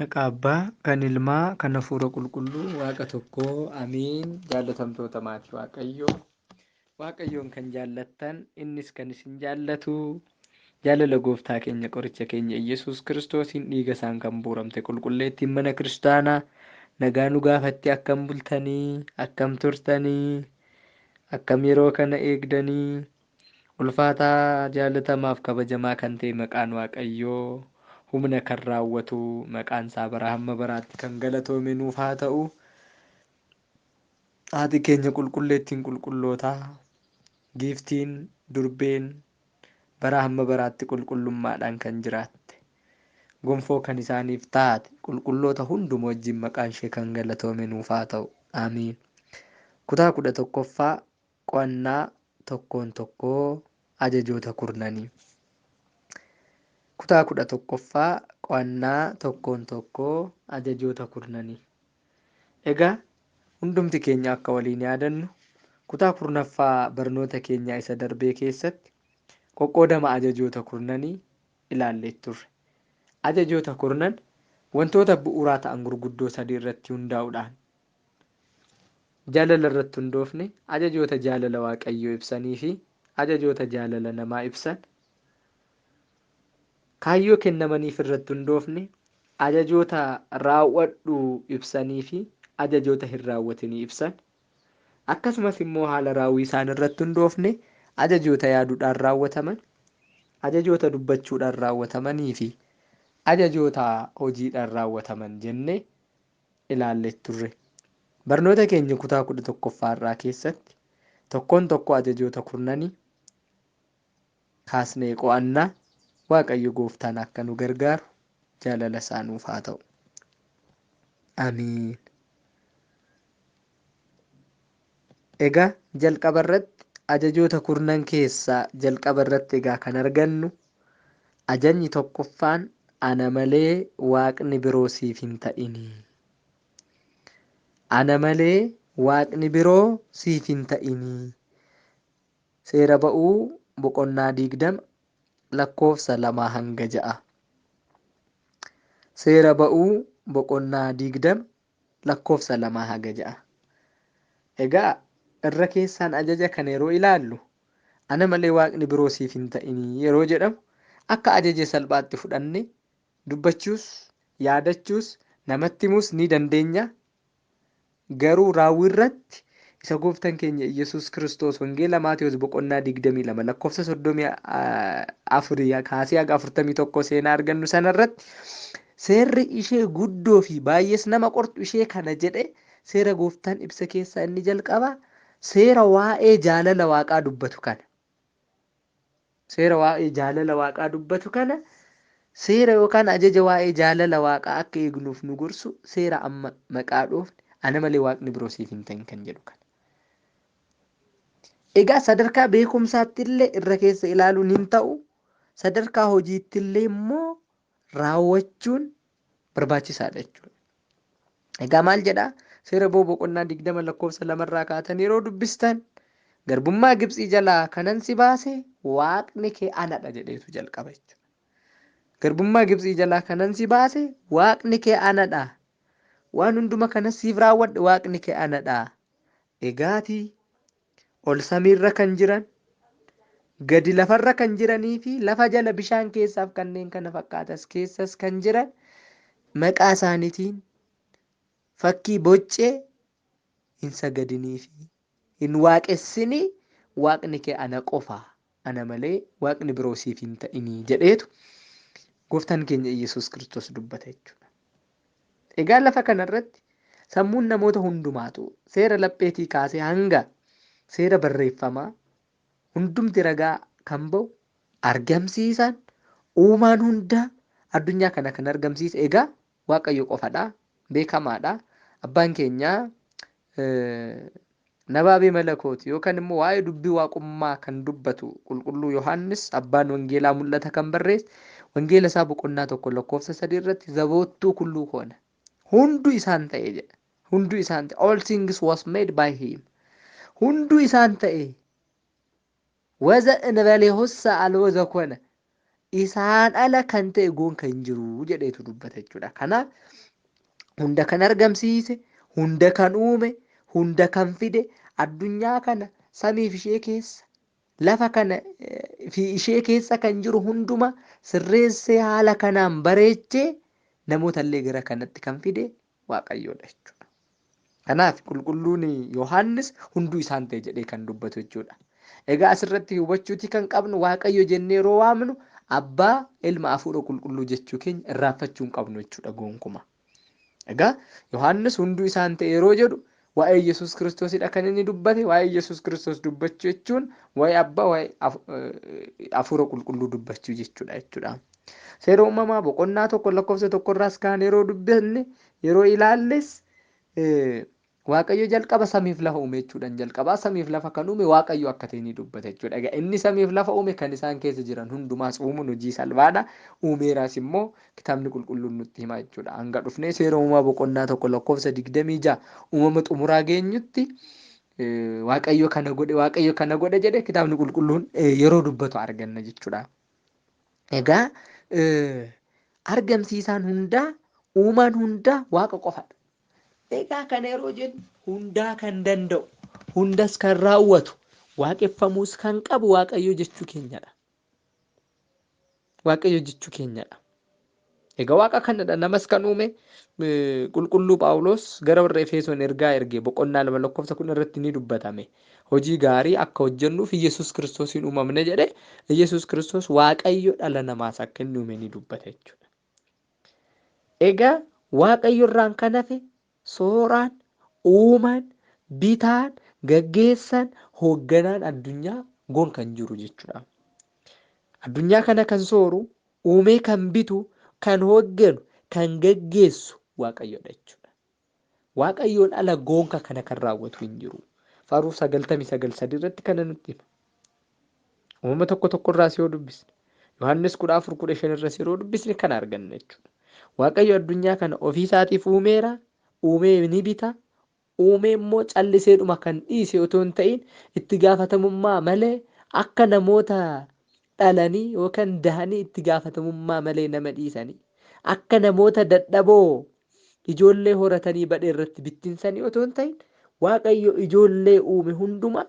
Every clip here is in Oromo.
Maqaa Abbaa, kan Ilmaa, kan Hafuura Qulqulluu, Waaqa tokkoo, Amiin. Jaallatamtoota maatii Waaqayyoo, Waaqayyoon kan jaallattan, innis kan isin jaallatu, jaalala Gooftaa keenya qoricha keenya Iyyasuus Kiristoosiin dhiiga isaan kan buuramte qulqulleettiin mana kiristaanaa nagaa nu gaafatti akkam bultanii, akkam turtanii, akkam yeroo kana eegdanii, ulfaataa jaalatamaaf kabajamaa kan ta'e maqaan Waaqayyoo humna kan raawwatu maqaan isaa bara hamma baraatti kan galatoome nuuf haa ta'u. Haati keenya qulqulleettiin qulqullootaa, giiftiin durbeen bara hamma baraatti qulqullummaadhaan kan jiraatte, gonfoo kan isaaniif taate qulqulloota hunduma wajjin maqaan ishee kan galatoome nuuf haa ta'u. Amiin. Kutaa 11ffaa qo'annaa tokkoon tokkoo ajajoota kurnanii. Kutaa 11ffaa qo'annaa tokkoon tokkoo ajajoota kurnanii. Egaa hundumti keenya akka waliin yaadannu kutaa 10ffaa barnoota keenyaa isa darbee keessatti qoqqoodama ajajoota kurnanii ilaallee turre. Ajajoota kurnan wantoota bu'uuraa ta'an gurguddoo sadii irratti hundaa'uudhaan jaalala irratti hundoofne ajajoota jaalala Waaqayyoo ibsanii fi ajajoota jaalala namaa ibsan, kaayyoo kennamaniif irratti hundoofne ajajoota raawwadhu ibsanii fi ajajoota hin raawwatinii ibsan, akkasumas immoo haala raawwii isaan irratti hundoofne ajajoota yaaduudhaan raawwataman, ajajoota dubbachuudhaan raawwatamanii fi ajajoota hojiidhaan raawwataman jennee ilaallee turre. Barnoota keenya kutaa 11ffaa irraa keessatti tokkoon tokko ajajoota kurnanii kaasnee qo'annaa. Waaqayyo Gooftaan akka nu gargaaru jaalala isaa nuuf haa ta'u. Amiin. Egaa jalqaba irratti ajajoota kurnan keessaa jalqaba irratti egaa kan argannu ajajni tokkoffaan ana malee waaqni biroo siif hin ta'inii. Ana malee waaqni biroo siif hin ta'inii. Seera ba'uu boqonnaa 20 lakkoofsa 2 hanga 6. Seera ba'uu boqonnaa 20 lakkoofsa 2 hanga 6. Egaa irra keessaan ajaja kana yeroo ilaallu ana malee waaqni biroo siif hin ta'inii yeroo jedhamu akka ajaja salphaatti fudhanne dubbachuus yaadachuus namatti himuus ni dandeenya. Garuu raawwii irratti isa Gooftaan keenya Iyyasuus Kiristoos wangeela Maatewos boqonnaa 22 lakkoofsa 34 kaasee haga 41 seenaa argannu sanarratti seerri ishee guddoo fi baay'ees nama qortu ishee kana jedhe seera Gooftaan ibsa keessaa inni jalqaba seera waa'ee jaalala Waaqaa dubbatu kana. Seera waa'ee jaalala Waaqaa dubbatu kana seera yookaan ajaja waa'ee jaalala Waaqaa akka eegnuuf nu gorsu seera amma maqaa dhoofne ana malee waaqni biroo siif hin ta'in kan jedhu kana. Egaa sadarkaa beekumsaatti illee irra keessa ilaaluun hin ta'u, sadarkaa hojiitti illee immoo raawwachuun barbaachisaadha jechuudha. Egaa maal jedhaa? Seera ba'uu boqonnaa 20 lakkoofsa 2 irraa kaatan yeroo dubbistan garbummaa Gibxii jalaa kanan si baase waaqni kee anadha jedheetu jalqaba jechuudha. Garbummaa Gibxii jalaa kanan si baase waaqni kee anadha. Waan hunduma kanas siif raawwadhe waaqni kee anadha. Egaatii ol samiirra kan jiran, gadi lafarra kan jiranii fi lafa jala bishaan keessaaf kanneen kana fakkaatas keessas kan jiran maqaa isaaniitiin fakkii boccee hin sagadinii fi hin waaqessinii waaqni kee ana qofa, ana malee waaqni biroo siif hin ta'inii jedheetu Gooftaan keenya Iyyasuus Kiristoos dubbata jechuudha. Egaa lafa kanarratti sammuun namoota hundumaatu seera lapheetii kaasee hanga seera barreeffamaa hundumti ragaa kan ba'u argamsiisan uumaan hundaa addunyaa kana kan argamsiise egaa Waaqayyo qofadha, beekamaadha. Abbaan keenya nabaabee malakooti yookaan immoo waa'ee dubbii waaqummaa kan dubbatu qulqulluu Yohaannis abbaan wangeelaa mul'ata kan barreesse wangeela isaa boqonnaa 1 lakkoofsa 3 irratti zaboottuu kulluu koona. Hunduu isaan ta'e jedha. Hunduu isaan ta'e. All things was made by him. Hunduu isaan ta'e. Waza እንበሌ ሁሳ አልወዘ ኮነ isaan ala kan ta'e goonka hin jiru jedheetu dubbata jechuudha. Kanaaf hunda kan argamsiise, hunda kan uume, hunda kan fide, addunyaa kana samiif ishee keessa, lafa kana fi ishee keessa kan jiru hunduma sirreessee haala kanaan bareechee namoota illee gara kanatti kan fide Waaqayyoodha jechuudha. Kanaaf qulqulluun Yohaannis hunduu isaan ta'e jedhee kan dubbatu jechuudha. Egaa asirratti hubachuuti kan qabnu Waaqayyo jennee yeroo waamnu Abbaa, Ilma, Hafuura Qulqulluu jechuu keenya irraanfachuu hin qabnu jechuudha gonkumaa. Egaa Yohaannis hunduu isaan ta'e yeroo jedhu waa'ee Yesuus Kiristoosidha kan inni dubbate. Waa'ee Yesuus Kiristoos dubbachuu jechuun waa'ee Abbaa, waa'ee Hafuura Qulqulluu dubbachuu jechuudha. Seera uumamaa boqonnaa tokko lakkoofsa tokkorraas kaan yeroo dubbanne yeroo ilaalles Waaqayyo jalqaba samiif lafa uume jechuudhaan jalqabaa samiif lafa kan uume Waaqayyo akka ta'e ni dubbata jechuudha. Egaa inni samiif lafa uume kan isaan keessa jiran hundumaas uumuun hojii salphaadha. Uumeeraas immoo kitaabni qulqulluun nutti hima jechuudha. Hanga dhufnee seera uumamaa boqonnaa tokko lakkoofsa 26 uumama xumuraa geenyutti Waaqayyo kana godhe jedhe kitaabni qulqulluun yeroo dubbatu arganna jechuudha. Egaa argamsiisaan hundaa, uumaan hundaa Waaqa qofadha. Egaa kana yeroo jennu hundaa kan danda'u, hundas kan raawwatu, waaqeffamuus kan qabu Waaqayyo jechuu keenyadha. Waaqayyo jechuu keenyadha. Egaa Waaqa kanadha namas kan uume qulqulluu Phaawulos gara warra Efesoon ergaa ergee boqonnaa 2 lakkoofsa 10 irratti ni dubbatame. Hojii gaarii akka hojjennuuf Yesuus Kiristoosiin uumamne jedhe Yesuus Kiristoos Waaqayyo dhala namaas akka inni uume ni dubbata jechuudha. Egaa Waaqayyo irraan kan hafe sooraan, uumaan, bitaan, gaggeessaan, hoogganaan addunyaa goon kan jiru jechuudha. Addunyaa kana kan sooru, uumee kan bitu, kan hoogganu, kan gaggeessu Waaqayyoodha jechuudha. Waaqayyoon ala goonka kana kan raawwatu hin jiru. Faaruu 99:3 irratti kana nutti hima. Uumama tokko irraas yoo dubbisne, Yohaannis 14:15 irraas yeroo dubbisne kan arganna jechuudha. Waaqayyo addunyaa kana ofii isaatiif uumeera. Uumee ni bita. Uumee immoo calliseedhuma kan dhiise otoo hin ta'in itti gaafatamummaa malee akka namoota dhalanii yookaan dahanii itti gaafatamummaa malee nama dhiisanii akka namoota dadhaboo ijoollee horatanii badhee irratti bittinsanii otoo hin ta'in Waaqayyo ijoollee uume hunduma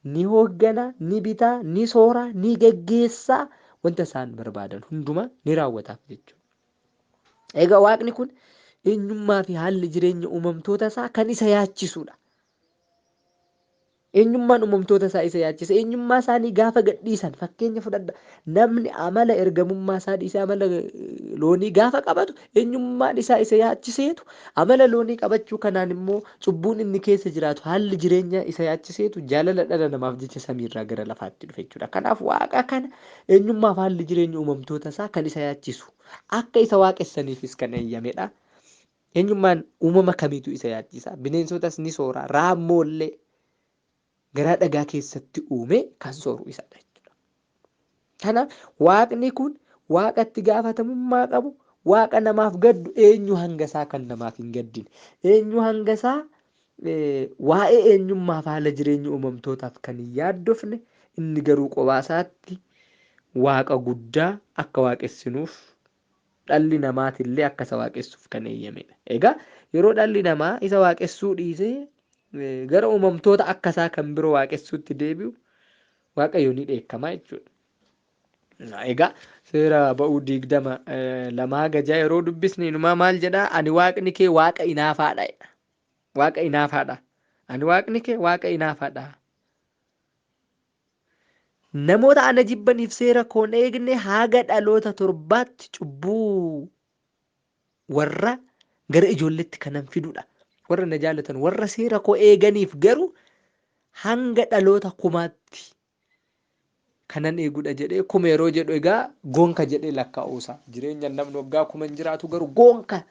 ni hooggana, ni bitaa, ni sooraa, ni gaggeessaa wanta isaan barbaadan hunduma ni raawwataaf jechuudha. Egaa Waaqni kun eenyummaa fi haalli jireenya uumamtoota isaa kan isa yaachisudha. Eenyummaan uumamtoota isaa isa yaachisa. Eenyummaa isaanii gaafa gadhiisan fakkeenya fudhadha. Namni amala ergamummaa isaa dhiisee amala loonii gaafa qabatu eenyummaan isaa isa yaachiseetu amala loonii qabachuu kanaan immoo cubbuun inni keessa jiraatu haalli jireenya isa yaachiseetu jaalala dhala namaaf jecha samiirraa gara lafaatti dhufe jechuudha. Kanaaf Waaqa kana eenyummaa fi haalli jireenya uumamtoota isaa kan isa yaachisu akka isa waaqessaniifis kan eeyyamedha. Eenyummaan uumama kamiitu isa yaachisa. Bineensotas ni soora. Raammoollee garaa dhagaa keessatti uume kan sooru isadha jechuudha. Kanaaf Waaqni kun Waaqa itti gaafatamummaa qabu, Waaqa namaaf gaddu, eenyu hangasaa kan namaaf hin gaddine, eenyu hangasaa waa'ee eenyummaa fi haala jireenya uumamtootaaf kan hin yaaddofne, inni garuu qobaasaatti Waaqa guddaa akka waaqessinuuf dhalli namaatillee akka isa waaqessuuf kan eeyyamedha. Egaa yeroo dhalli namaa isa waaqessuu dhiisee gara uumamtoota akkasaa kan biroo waaqessuutti deebi'u Waaqayyo ni dheekkama jechuudha. Egaa seera ba'uu 22 yeroo dubbisne inumaa maal jedhaa? Ani Waaqni kee Waaqa inaafaadha. Waaqa inaafaadha. Ani Waaqni kee Waaqa inaafaadha. Namoota ana jibbaniif seera koon eegne haga dhaloota 7tti cubbuu warra gara ijoolleetti kanan fidudha. Warra na jaallatan warra seera koo eeganiif garuu hanga dhaloota 100tti kanan eegudha jedhee kuma yeroo jedhu egaa goonka jedhee lakkaa'uusaa jireenya namni waggaa 1000 jiraatu garuu goonka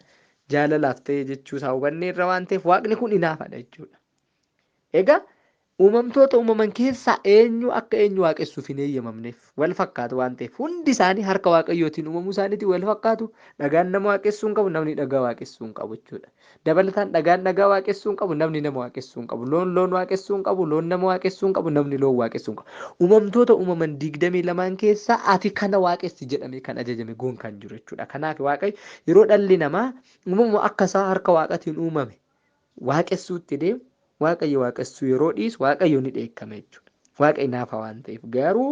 jaalalaaf ta'ee jechuusaa hubanneerra waan ta'eef Waaqni kun inaafaadha jechuudha. Egaa Uumamtoota uumaman keessaa eenyu akka eenyu waaqessuuf hin eeyyamamneef wal fakkaatu waan ta'eef hundi isaanii harka waaqayyootiin uumamuu isaaniitiin wal fakkaatu. Dhagaan nama waaqessuu hin qabu, namni dhagaa waaqessuu hin qabu jechuudha. Dabalataan dhagaan dhagaa waaqessuu hin qabu, namni nama waaqessuu hin qabu. Loon loon waaqessuu hin qabu, loon nama waaqessuu hin qabu, namni loon waaqessuu hin qabu. Uumamtoota uumaman 22 keessaa ati kana waaqessi jedhamee kan ajajame goon kan jiru jechuudha. Kanaaf waaqayyo yeroo dhalli namaa uumama akka isaa harka waaqatiin uumame waaqessuutti deemu. Waaqayyo waaqessuu yeroo dhiisu waaqayyo ni dheekkama jechuudha. Waaqa naafa waan ta'eef garuu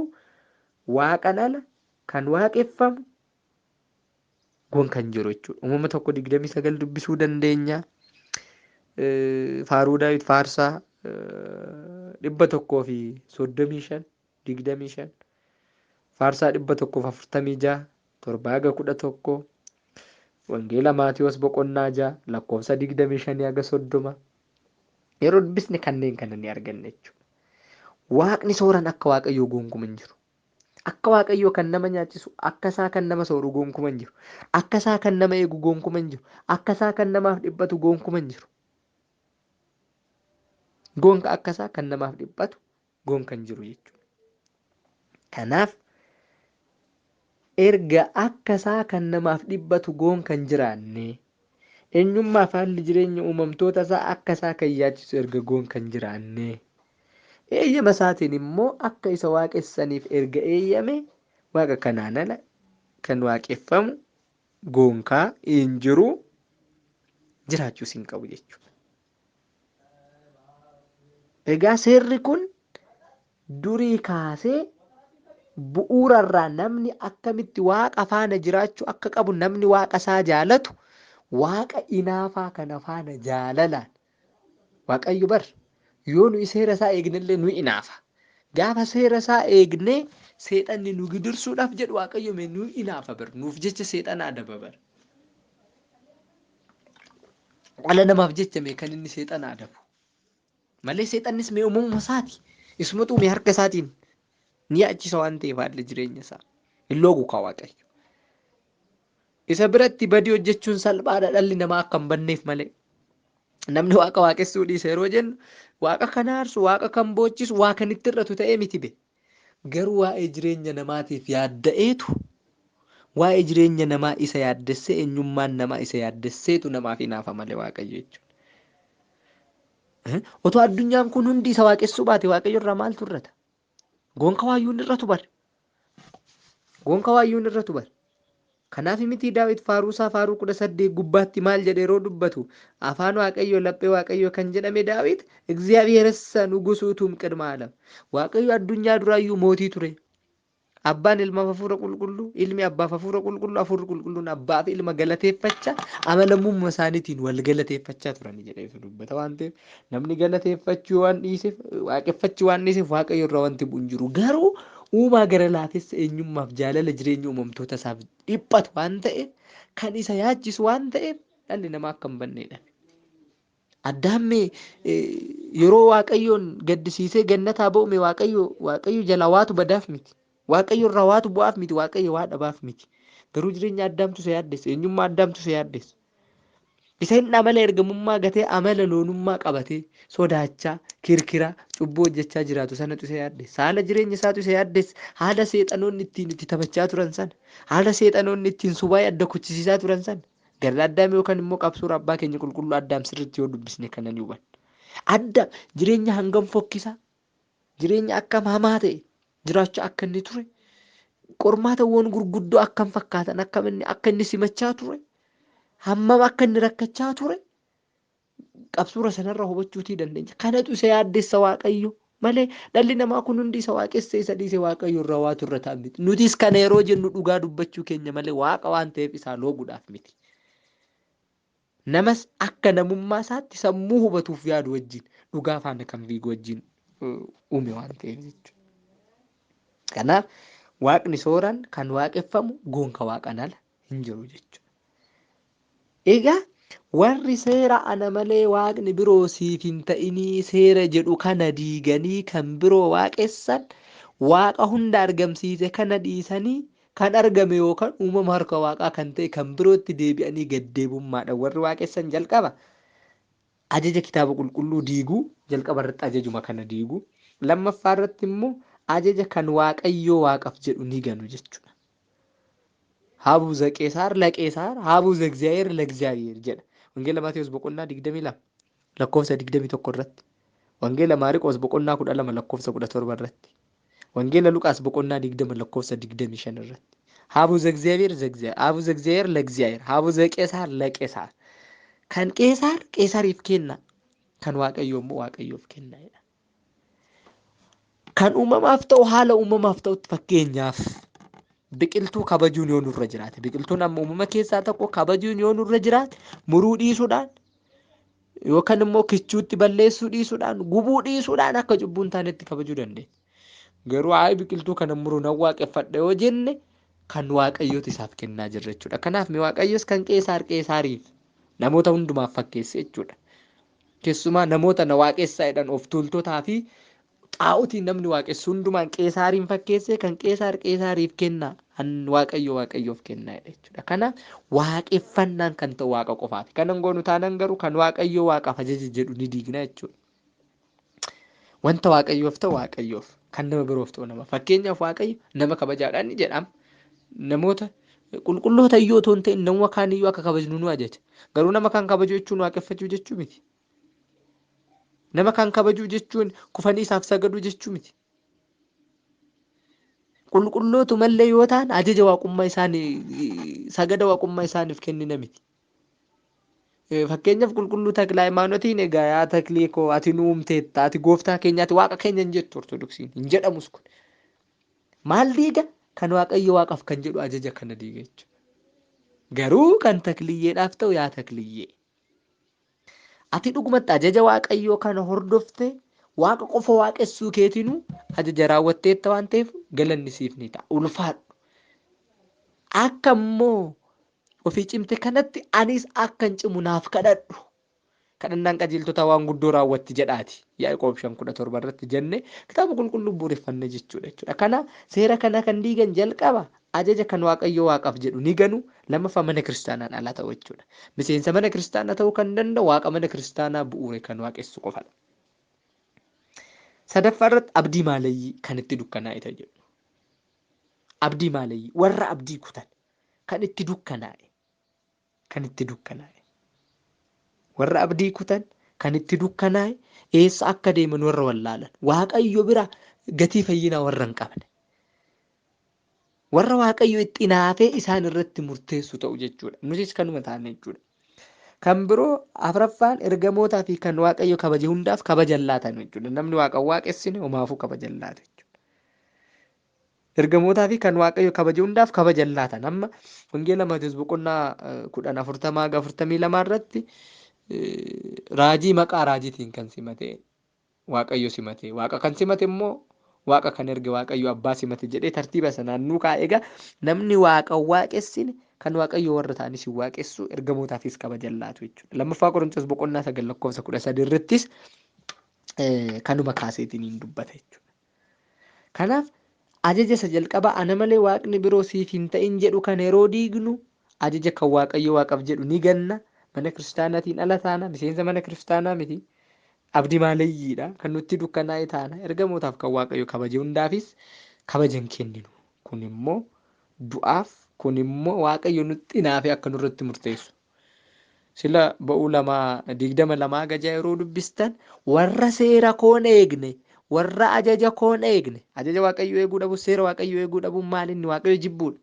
waaqan ala kan waaqeffamu goon kan jiru jechuudha. Uumama tokko 29 dubbisuu dandeenya. Faaruu Daawit faarsaa 135 25 faarsaa 146 7-11 wangeela Maatiyos boqonnaa 6 lakkoofsa 25-30 yeroo dubbisne kanneen kana ni arganna jechuudha. Waaqni sooran akka waaqayyoo gonkumaa hin jiru. Akka waaqayyoo kan nama nyaachisu, akka isaa kan nama sooru gonkumaa hin jiru. Akka isaa kan nama eegu gonkumaa hin jiru. Akka isaa kan namaaf dhiphatu gonkumaa hin jiru. Goonka akka isaa kan namaaf dhiphatu goonka hin jiru jechuudha. Kanaaf erga akka isaa kan namaaf dhiphatu goonka hin jiraanne eenyummaa fi haalli jireenya uumamtoota isaa akka isaa kan yaachisu erga goonka hin jiraanne eeyyama isaatiin immoo akka isa waaqessaniif erga eeyyame waaqa kanaan ala kan waaqeffamu goonkaa hin jiru jiraachuus hin qabu jechuudha. Egaa seerri kun durii kaasee bu'uurarraa namni akkamitti waaqa faana jiraachuu akka qabu namni waaqa isaa jaalatu waaqa inaafaa kana faana jaalalaan waaqayyo bar yoo nuyi seera isaa eegnellee nu inaafa. Gaafa seera isaa eegnee seexanni nu gidirsuudhaaf jedhu waaqayyo mee nu inaafa bar nuuf jecha seexana adaba bar. Dhala namaaf jecha mee kan inni seexana adabu malee seexannis mee uumama isaati isumatu mee harka isaatiin ni achisa waan ta'eef haalli jireenya isaa hin loogu kaa waaqayyo. Isa biratti badii hojjechuun salphaadha dhalli namaa akka hin banneef malee. Namni waaqa waaqessuu dhiise yeroo jennu waaqa kan aarsu, waaqa kan boochisu, waa kan itti irratu ta'ee miti be. Garuu waa'ee jireenya namaatiif yaadda'eetu waa'ee jireenya namaa isa yaaddessee eenyummaan namaa isa yaaddesseetu namaaf hinaafa malee waaqayyo jechuudha. Otoo addunyaan kun hundi isa waaqessuu baate waaqayyo irraa maaltu irrata? Goonka waayyuun irratu bar. Goonka waayyuun irratu bar. Kanaaf miti Daawit faaruusaa faaruu 18 gubbaatti maal jedhe yeroo dubbatu afaan waaqayyo laphee waaqayyo kan jedhame Daawit እግዚአብሔርስ ንጉሡ ቅድመ ዓለም waaqayyo addunyaa duraayyuu mootii ture. Abbaan ilma hafuura qulqulluu, ilmi abbaaf hafuura qulqulluu, hafuurri qulqulluun abbaa fi ilma galateeffachaa amanamummaa isaaniitiin wal galateeffachaa turani jedhee dubbata waan ta'eef namni galateeffachuu waan dhiiseef waaqeffachuu waan dhiiseef waaqayyo irraa wanti bu'u hin jiru. Garuu uumaa gara laafessa eenyummaaf jaalala jireenya uumamtoota isaaf dhiphatu waan ta'eef kan isa yaachisu waan ta'eef dhalli namaa akka hin banneedha. Addaammee yeroo waaqayyoon gaddisiisee gannataa ba'ume waaqayyo jala waatu badaaf miti. Waaqayyo irraa waatu bu'aaf miti. Waaqayyo waa dhabaaf miti. Garuu jireenya addaamtu isa yaaddessa. Eenyummaa addaamtu isa yaaddessa. Isa hin amala ergamummaa gatee amala loonummaa qabatee sodaachaa kirkiraa cubbuu hojjechaa jiraatu sanatu isa yaaddessa. Haala jireenya isaatu isa yaaddessa. Haala seexanoonni ittiin itti taphachaa turan sana. Haala seexanoonni ittiin subaa adda kuchisiisaa turan sana. Garra addaam yookaan immoo qabsuura abbaa keenya qulqulluu addaam sirriitti yoo dubbisne kana ni hubanna. Adda jireenya hangam fokkisaa jireenya akkam hamaa ta'e jiraachaa akka inni ture qormaatawwan gurguddoo akkam fakkaatan akka inni simachaa ture hammam akka inni rakkachaa ture qabsuura sanarraa hubachuutii dandeenya. Kanatu isa yaaddessa waaqayyo malee dhalli namaa kun hundi isa waaqessa isa dhiise waaqayyo irraa waatu irra ta'a miti. Nutis kana yeroo jennu dhugaa dubbachuu keenya malee waaqa waan ta'eef isaa looguudhaaf miti. Namas akka namummaa isaatti sammuu hubatuuf yaadu wajjin dhugaa faana kan fiigu wajjin uume waan ta'eef jechuudha. Kanaaf waaqni sooraan kan waaqeffamu goonka waaqan ala hin jiru jechuudha. Egaa warri seera ana malee waaqni biroo siif hin ta'inii seera jedhu kana diiganii kan biroo waaqessan waaqa hunda argamsiise kana dhiisanii kan argame yookaan uumama harka waaqaa kan ta'e kan birootti deebi'anii gaddeebummaadhaan warri waaqessan jalqaba ajaja kitaaba qulqulluu diiguu jalqaba irratti ajajuma kana diiguu lammaffaa irratti immoo ajaja kan waaqayyoo waaqaf jedhu ni ganu jechuudha. Haabuu zaqeesaar laqeesaar haabuu zegzaayeer legzaayeer jedha. Wangeela Maatiyus boqonnaa 22 lakkoofsa 21 irratti. Wangeela Maariqoos boqonnaa 12 lakkoofsa 17 irratti. Wangeela Luqaas boqonnaa 20 lakkoofsa 25 irratti. Haabuu zegzaayeer zegzaayeer haabuu zegzaayeer legzaayeer haabuu zaqeesaar laqeesaar. Kan qeesaar qeesaariif kenna. Kan waaqayyoo immoo waaqayyoof kenna. Kan uumamaaf ta'u haala uumamaaf ta'utti fakkeenyaaf biqiltuu kabajuun yoo nurra jiraate biqiltuun amma uumama keessaa tokko kabajuun yoo nurra jiraate muruu dhiisuudhaan yookaan immoo kichuutti balleessuu dhiisuudhaan gubuu dhiisuudhaan akka cubbuun taanetti kabajuu dandeenya. Garuu hayi biqiltuu kana muruu nan waaqeffadha yoo jenne kan waaqayyooti isaaf kennaa jirra jechuudha. Kanaaf mi waaqayyos kan qeesaar qeesaariif namoota hundumaaf fakkeesse jechuudha. Keessumaa namoota na waaqessaa jedhan of tuultotaa fi xaa'otiin namni waaqessu hundumaan qeesaariin fakkeesse kan qeesaar qeesaariif kennaa kan waaqayyo waaqayyoof kennaa jechuudha. Kanaaf waaqeffannaan kan ta'u waaqa qofaati. Kanan goonu taanan garuu kan waaqayyo waaqaaf ajaja jedhu ni diigna jechuudha. Wanta waaqayyoof ta'u waaqayyoof kan nama biroof ta'u nama. Fakkeenyaaf waaqayyo nama kabajaadhaan ni jedhama. Namoota qulqulloota iyyuu otoo hin ta'in nama kaan iyyuu akka kabajnu nu ajaja. Garuu nama kan kabaju jechuun waaqeffachuu jechuu miti. Nama kan kabajuu jechuun kufanii isaaf sagaduu jechuu miti. Qulqullootu mallee yoo ta'an ajaja waaqummaa isaanii sagada waaqummaa isaaniif kennina miti. Fakkeenyaaf qulqulluu Taklaa Hayimaanotiin egaa yaa Taklii koo ati nu uumteetta ati gooftaa keenyaati waaqa keenya hin jettu Ortodoksiin hin jedhamus kun. Maal diiga kan waaqayyo waaqaaf kan jedhu ajaja kana diiga jechuudha. Garuu kan Takliyyeedhaaf ta'u yaa Takliyyee. Ati dhugumatti ajaja waaqayyoo kana hordofte waaqa qofa waaqessuu keetinuu ajaja raawwatteetta waan ta'eef galanni siif ni ta'a. Ulfaadhu. Akka immoo ofii cimte kanatti anis akkan cimu naaf kadhadhu. Kadhannaan qajeeltota waan guddoo raawwatti jedhaati. Yaaqoob 5:17 irratti jenne kitaaba qulqulluu bu'uureffanne jechuudha. Kana seera kana kan diigan jalqaba ajaja kan waaqayyoo waaqaaf jedhu ni ganu lammaffaa mana kiristaanaan ala ta'u jechuudha. Miseensa mana kiristaanaa ta'uu kan danda'u waaqa mana kiristaanaa bu'uure kan waaqessu qofadha. Sadaffaa irratti abdii maalayyii kan itti dukkanaa'e jedhu. Abdii maalayyii warra abdii kutan kan itti dukkanaa'e. Kan itti dukkanaa'e. Warra abdii kutan kan itti dukkanaa'e eessa akka deeman warra wallaalan waaqayyo bira gatii fayyinaa warra hin qabne. Warra waaqayyo itti naafee isaan irratti murteessu ta'u jechuudha. Nutis kanuma taane jechuudha. Kan biroo afraffaan ergamootaa fi kan waaqayyo kabaje hundaaf kabajan laatan jechuudha. Namni waaqa waaqessine homaafuu kabajan laata jechuudha. Ergamootaa fi kan waaqayyo kabaje hundaaf kabajan laatan. Amma wangeela Maatiyus boqonnaa 10:40-42 irratti raajii maqaa raajiitiin kan simate waaqayyo simate. Waaqa kan simate immoo waaqa kan erge waaqayyo abbaa simate jedhee tartiiba sanaan nuu kaa'e egaa namni waaqa waaqessine kan waaqayyo warra ta'anis waaqessu ergamootaafis kabajan laatu jechuudha. Lammaffaa Qorontos boqonnaa 9:13 irrattis kanuma kaaseetiin hin dubbata jechuudha. Kanaaf ajaja isa jalqabaa ana malee waaqni biroo siif hin ta'in jedhu kan yeroo diignu ajaja kan waaqayyo waaqaaf jedhu ni ganna. Mana kiristaanaatiin ala taana miseensa mana kiristaanaa miti. Abdii maalayyiidha kan nutti dukkanaa'e taana ergamootaaf kan waaqayyo kabaje hundaafis kabajan kenninu. Kun immoo du'aaf kun immoo waaqayyo nutti naafee akka nurratti murteessu. Sila ba'uu 22 gajaa yeroo dubbistan warra seera koon eegne warra ajaja koon eegne ajaja waaqayyo eeguu dhabu seera waaqayyo eeguu dhabu maalinni waaqayyo jibbuudha.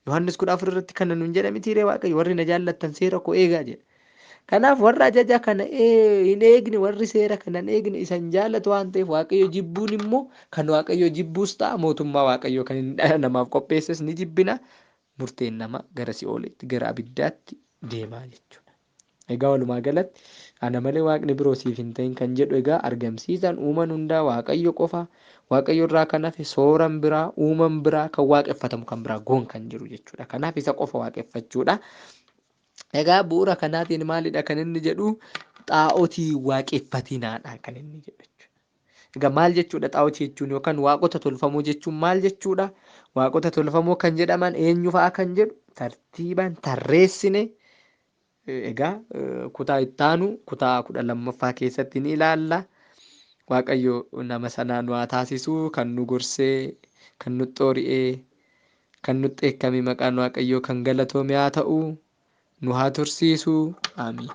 Yohannis 14 irratti kana nuun jedha mitiiree waaqayyo warri na jaallattan seera koo eegaa jedha. Kanaaf warra ajaja kana hin eegne warri seera kana hin eegne isan jaallatu waan ta'eef waaqayyo jibbuun immoo kan waaqayyo jibbuus ta'a mootummaa waaqayyo kan dhala namaaf qopheesses ni jibbina murteen nama gara si'oolitti gara abiddaatti deemaa jechuudha. Egaa walumaa galatti ana malee waaqni biroo siif hin ta'in kan jedhu egaa argamsiisan uuman hundaa waaqayyo qofa waaqayyo irraa kan hafe sooran biraa uuman biraa kan waaqeffatamu kan biraa goon kan jiru jechuudha. Kanaaf isa qofa waaqeffachuudha. Egaa bu'uura kanaatiin maalidha kan inni jedhu xaa'otii waaqeffatinaadha kan inni jedhu jechuudha. Egaa maal jechuudha xaa'otii jechuun yookaan waaqota tolfamoo jechuun maal jechuudha? Waaqota tolfamoo kan jedhaman eenyu fa'a kan jedhu tartiibaan tarreessine Egaa kutaa itti aanu kutaa 12ffaa keessatti ni ilaalla. Waaqayyo nama sanaa nu haa taasisuu, kan nu gorsee, kan nu xoori'ee, kan nutti eekkamee maqaan Waaqayyoo kan galatoome haa ta'u, nu haa tursiisuu. Amiin.